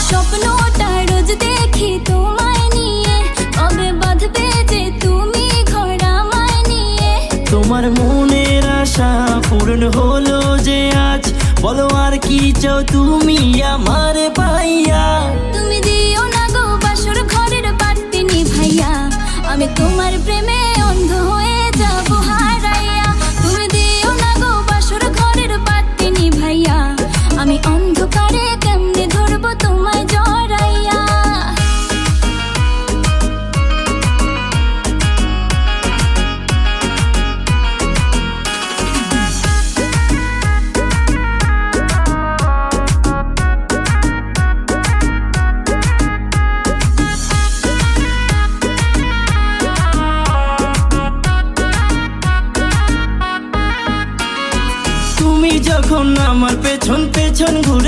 স্বপ্নটা রোজ দেখি তোমায় নিয়ে, কবে বাঁধবে যে তুমি ঘর আমায় নিয়ে। তোমার মনের আশা পূরণ হলো যে আজ, বলো আর কি চাও তুমি আমার পাইয়া। তুমি দিও না গো বাসর ঘরের বাতি নিভাইয়া, আমি তোমার প্রেমে অন্ধ হয়ে যাব হারাইয়া। তুমি দিও না গো বাসর ঘরের বাতি নিভাইয়া, আমি অন্ধকারে কেমনে ধরবো তোমায় জড়াইয়া। তুমি যখন আমার পেছন পেছন ঘুরে